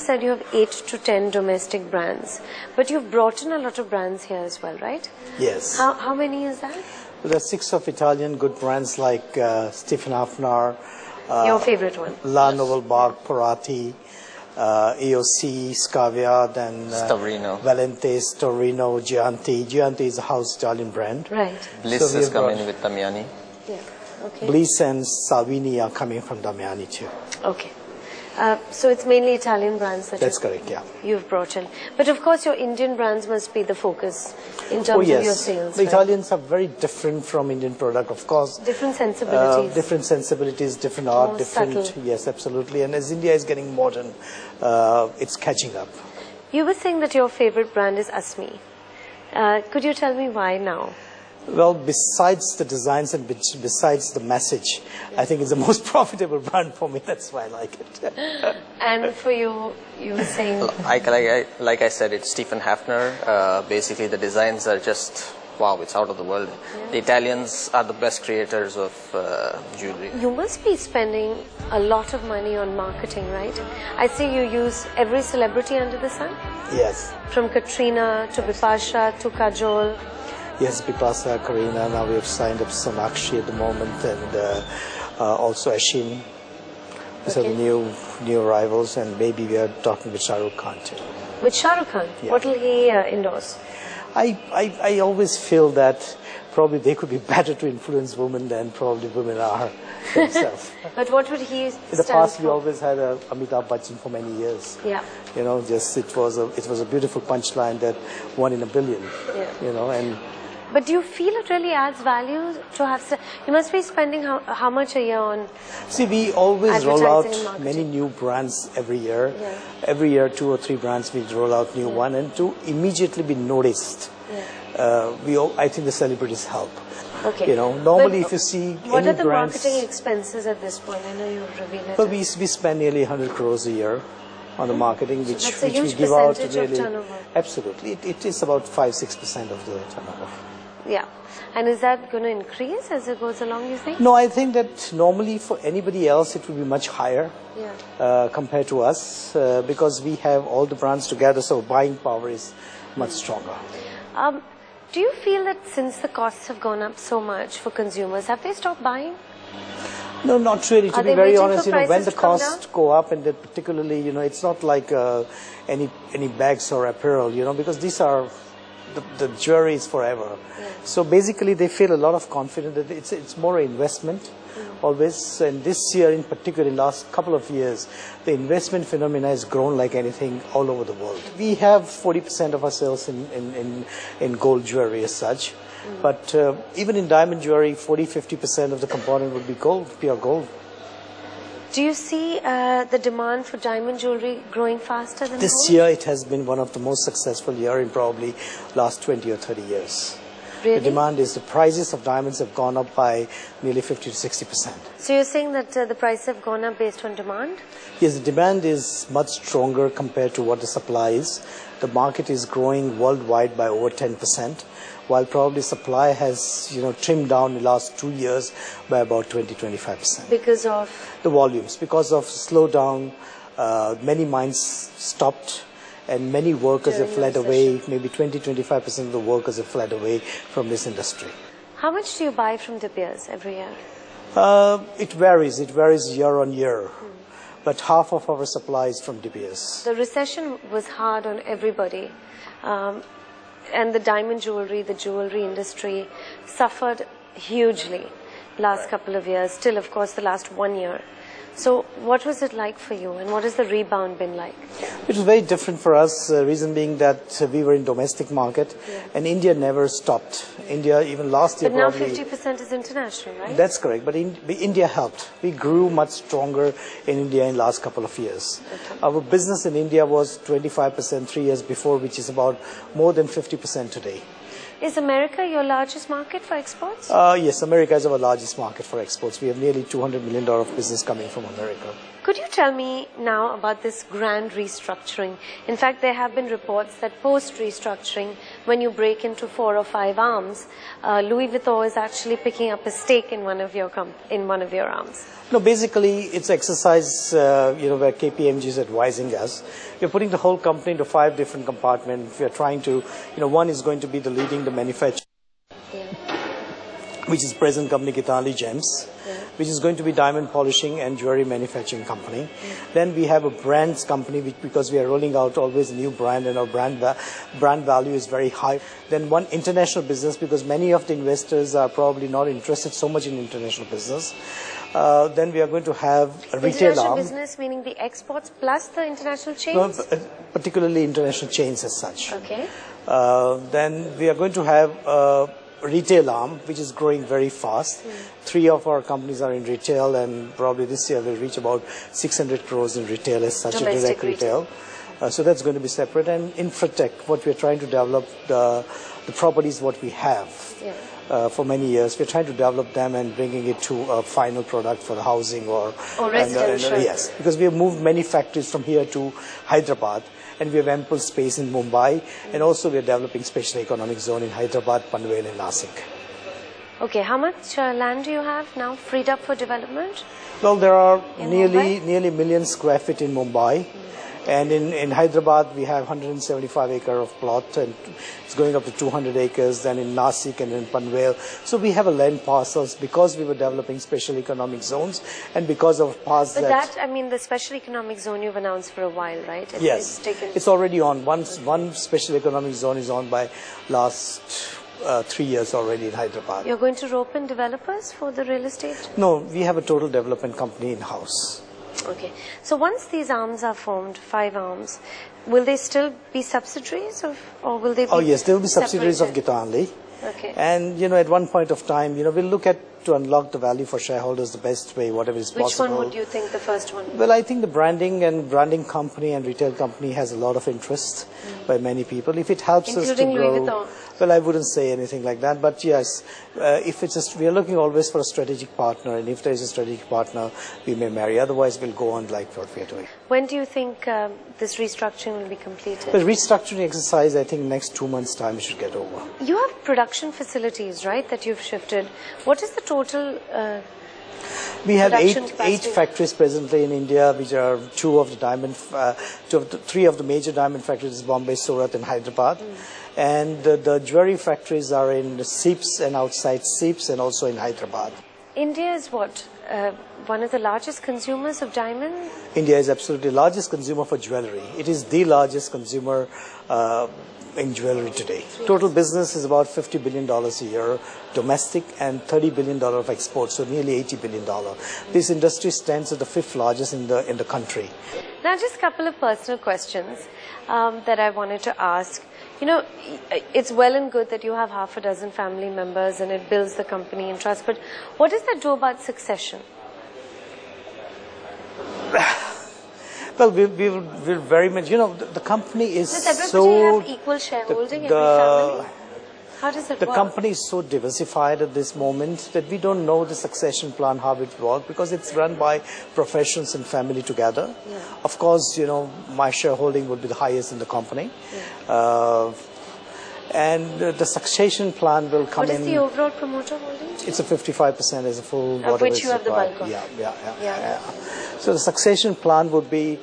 said you have 8 to 10 domestic brands, but you've brought in a lot of brands here as well, right? Yes. How many is that? There are 6 of Italian good brands like Stephen Hafner, Your favorite one? La Nouvelle Barque, Porati, AOC, Scavia, then Stavrino. Valente, Storino, Gianti. Gianti is a house Italian brand. Right. Bliss So is coming with Damiani. Yeah. Okay. Bliss and Salvini are coming from Damiani too. Okay. So it's mainly Italian brands that That's correct, yeah. you've brought in. But of course your Indian brands must be the focus in terms Oh of your yes, sales. the right? Italians are very different from Indian product, of course. Different sensibilities. Different sensibilities, different art, More different. subtle. Yes, absolutely. And as India is getting modern, it's catching up. You were saying that your favorite brand is Asmi. Could you tell me why now? Well, besides the designs and besides the message, I think it's the most profitable brand for me. That's why I like it. And for you, you were saying... Like I said, it's Stephen Hafner. Basically, the designs are just, wow, it's out of the world. Yeah. The Italians are the best creators of jewelry. You must be spending a lot of money on marketing, right? I see you use every celebrity under the sun. Yes. From Katrina to Bipasha to Kajol. Yes, Bipasa, Karina, now we have signed up Sonakshi at the moment, and also Ashin. These are the new arrivals, and maybe we are talking with Shah Rukh Khan too. With Shah Rukh Khan? Yeah. What will he endorse? I always feel that probably they could be better to influence women than probably women are themselves. But what would he stand In the past, for? we always had Amitabh Bachchan for many years. Yeah. You know, just it was a beautiful punchline that 1 in a billion. Yeah. You know, and But do you feel it really adds value to have... You must be spending how much a year on... see, we always roll out Advertising and marketing. many new brands every year. Yeah. Every year, 2 or 3 brands we roll out new one, and to immediately be noticed. Yeah. I think the celebrities help. Okay. You know, normally But if you see what any are the brands, marketing expenses at this point? I know you've revealed it. well, we spend nearly 100 crores a year on the marketing, which that's a we huge give out percentage of really. turnover. Absolutely, it is about 5-6% of the turnover. Yeah. And is that going to increase as it goes along, you think? No, I think that normally for anybody else it would be much higher compared to us because we have all the brands together, so buying power is much stronger. Do you feel that since the costs have gone up so much for consumers, have they stopped buying? No, not really. To Are be they very waiting honest, for when prices the to come costs down? go up, and that particularly, it's not like any bags or apparel, because these are the jewelry is forever. Yeah. So basically, they feel a lot of confidence that it's more an investment always. And this year, in particular, in the last couple of years, the investment phenomena has grown like anything all over the world. We have 40% of our sales in gold jewelry as such. But even in diamond jewelry, 40-50% of the component would be gold, pure gold. Do you see the demand for diamond jewelry growing faster than This gold? year, it has been one of the most successful year in probably last 20 or 30 years. Really? The demand is, the prices of diamonds have gone up by nearly 50-60%. So you're saying that the prices have gone up based on demand? Yes, the demand is much stronger compared to what the supply is. The market is growing worldwide by over 10%, while probably supply has, trimmed down in the last 2 years by about 20-25%. Because of? The volumes, because of slowdown, many mines stopped, and many workers have fled away. Maybe 20-25% of the workers have fled away from this industry. How much do you buy from De Beers every year? It varies. It varies year on year. But half of our supply is from De Beers. The recession was hard on everybody. And the diamond jewelry, the jewelry industry suffered hugely last couple of years, till of course the last 1 year. So what was it like for you, and what has the rebound been like? It was very different for us, reason being that we were in domestic market, and India never stopped. India, even last year, But now probably... 50% is international, right? That's correct, but India helped. We grew much stronger in India in the last couple of years. Okay. Our business in India was 25% 3 years before, which is about more than 50% today. Is America your largest market for exports? Yes, America is our largest market for exports. We have nearly $200 million of business coming from America. Could you tell me now about this grand restructuring? In fact, there have been reports that post-restructuring, when you break into 4 or 5 arms, Louis Vuitton is actually picking up a stake in one of your arms. No, basically it's exercise, where KPMG is advising us. We're putting the whole company into 5 different compartments. We're trying to, one is going to be the manufacturer, which is present company Gitanjali Gems, which is going to be diamond polishing and jewelry manufacturing company. Then we have a brands company, because we are rolling out always a new brand, and our brand value is very high. Then one international business, because many of the investors are probably not interested so much in international business. Then we are going to have a retail international arm. Business meaning the exports plus the international chains? No, particularly international chains as such. Okay. Then we are going to have a retail arm, which is growing very fast. 3 of our companies are in retail, and probably this year we'll reach about 600 crores in retail as such, in direct retail. So that's going to be separate. And Infratech, what we're trying to develop, the properties what we have. For many years, we're trying to develop them and bringing it to a final product for the housing or residential. Yes, because we have moved many factories from here to Hyderabad, and we have ample space in Mumbai, and also we are developing special economic zone in Hyderabad, Panvel, and Nasik. Okay, how much land do you have now freed up for development? Well, there are nearly a million square feet in Mumbai. And in Hyderabad, we have 175 acre of plot, and it's going up to 200 acres, then in Nasik and in Panvel. So we have a land parcels because we were developing special economic zones, and because of past But the special economic zone you've announced for a while, right? Yes, it's already on. One special economic zone is on by last 3 years already in Hyderabad. You're going to rope in developers for the real estate? No, we have a total development company in-house. Okay. So once these arms are formed, 5 arms, will they still be subsidiaries or will they be? Oh yes, they will be subsidiaries of Gitanjali. Okay. And at one point of time, we'll look at to unlock the value for shareholders the best way, whatever is possible. Which one would you think the first one? Well, I think the branding company and retail company has a lot of interest by many people. If it helps including us to grow, Louis Vuitton. Well, I wouldn't say anything like that, but yes, if it's just, we are looking always for a strategic partner, and if there is a strategic partner, we may marry. Otherwise, we'll go on like what we are doing. When do you think this restructuring will be completed? The restructuring exercise, I think next 2 months' time, we should get over. You have production facilities, right, that you've shifted. What is the total we have 8 factories presently in India, which are 3 of the major diamond factories, Bombay, Surat, and Hyderabad. And the jewelry factories are in Seeps and outside Seeps, and also in Hyderabad. India is what? One of the largest consumers of diamond? India is absolutely the largest consumer for jewelry. It is the largest consumer in jewelry today. Total business is about $50 billion a year, domestic, and $30 billion of export, so nearly $80 billion. This industry stands at the 5th largest in the country. Now, just a couple of personal questions that I wanted to ask. It's well and good that you have half a dozen family members and it builds the company in trust, but what does that do about succession? Well, we're very much, the company is Does so... everybody have equal shareholding in every family? How does it work? The company is so diversified at this moment that we don't know the succession plan, how it works, because it's run by professionals and family together. Yeah. Of course, my shareholding would be the highest in the company. Yeah. And the succession plan will come in... What is the overall promoter holding? It's a 55% as a full... Of which you have the bulk of. Yeah. So the succession plan would be,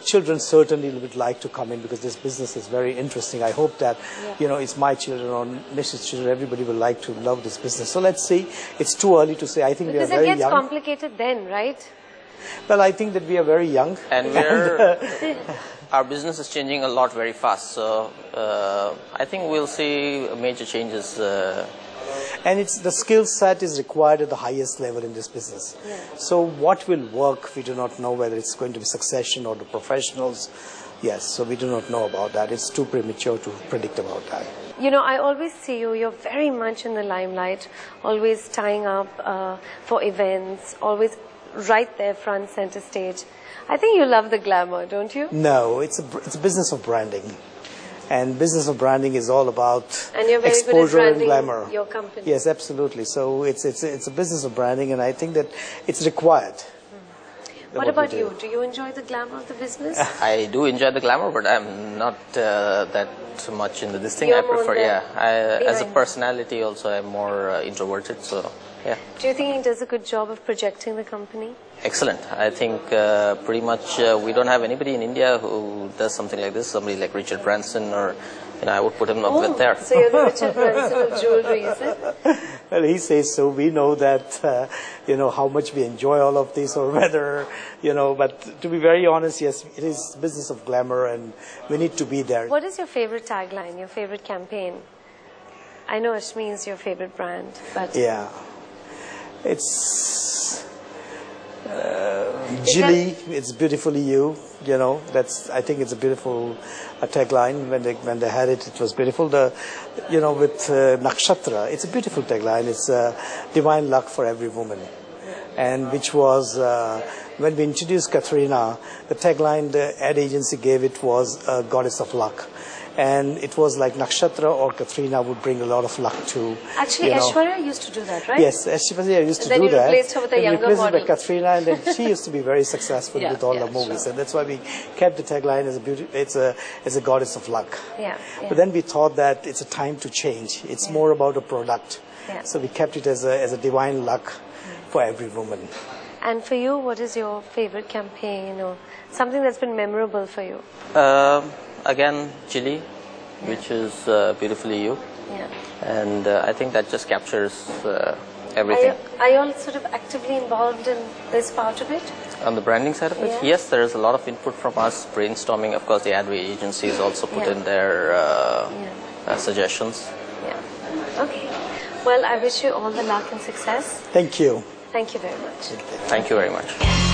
children certainly would like to come in because this business is very interesting. I hope that, it's my children or Mrs. children, everybody will like to love this business. So let's see. It's too early to say. I think we are very young. Because it gets complicated then, right? Well, I think that we are very young. And our business is changing a lot very fast. So I think we'll see major changes. And the skill set is required at the highest level in this business. Yeah. So what will work, we do not know whether it's going to be succession or the professionals. Yes, so we do not know about that. It's too premature to predict about that. I always see you're very much in the limelight, always tying up for events, always right there front center stage. I think you love the glamour, don't you? No, it's a business of branding. And business of branding is all about exposure and glamour. Your company. Yes, absolutely. So it's a business of branding, and I think that it's required. What about you? Do you enjoy the glamour of the business? I do enjoy the glamour, but I'm not that much into this thing. You're I prefer, more as a personality also, I'm more introverted, so yeah. Do you think he does a good job of projecting the company? Excellent. I think pretty much we don't have anybody in India who does something like this. Somebody like Richard Branson, or I would put him up with there. So you're the Richard Branson of jewelry, is it? Well, he says so. We know that, how much we enjoy all of this, or whether, but to be very honest, yes, it is business of glamour and we need to be there. What is your favorite tagline, your favorite campaign? I know Ashmi is your favorite brand, but... Yeah. It's Jilly, it's beautifully you, I think it's a beautiful tagline. When they had it, it was beautiful. With Nakshatra, it's a beautiful tagline. It's divine luck for every woman. And which was, when we introduced Katrina, the tagline the ad agency gave it was goddess of luck. And it was like Nakshatra or Katrina would bring a lot of luck to. Actually, Aishwarya used to do that, right? Yes, Aishwarya used to do that. Then you replaced her with a younger model. By Katrina, and then she used to be very successful with all the movies, and that's why we kept the tagline as a goddess of luck. Yeah. But then we thought that it's a time to change. It's more about a product. Yeah. So we kept it as a divine luck for every woman. And for you, what is your favorite campaign or something that's been memorable for you? Again, Chile, which is beautifully you. Yeah. And I think that just captures everything. Are you all sort of actively involved in this part of it? On the branding side of it? Yeah. Yes, there is a lot of input from us, brainstorming. Of course, the ad agencies also put in their suggestions. Yeah. Okay. Well, I wish you all the luck and success. Thank you. Thank you very much. Thank you very much.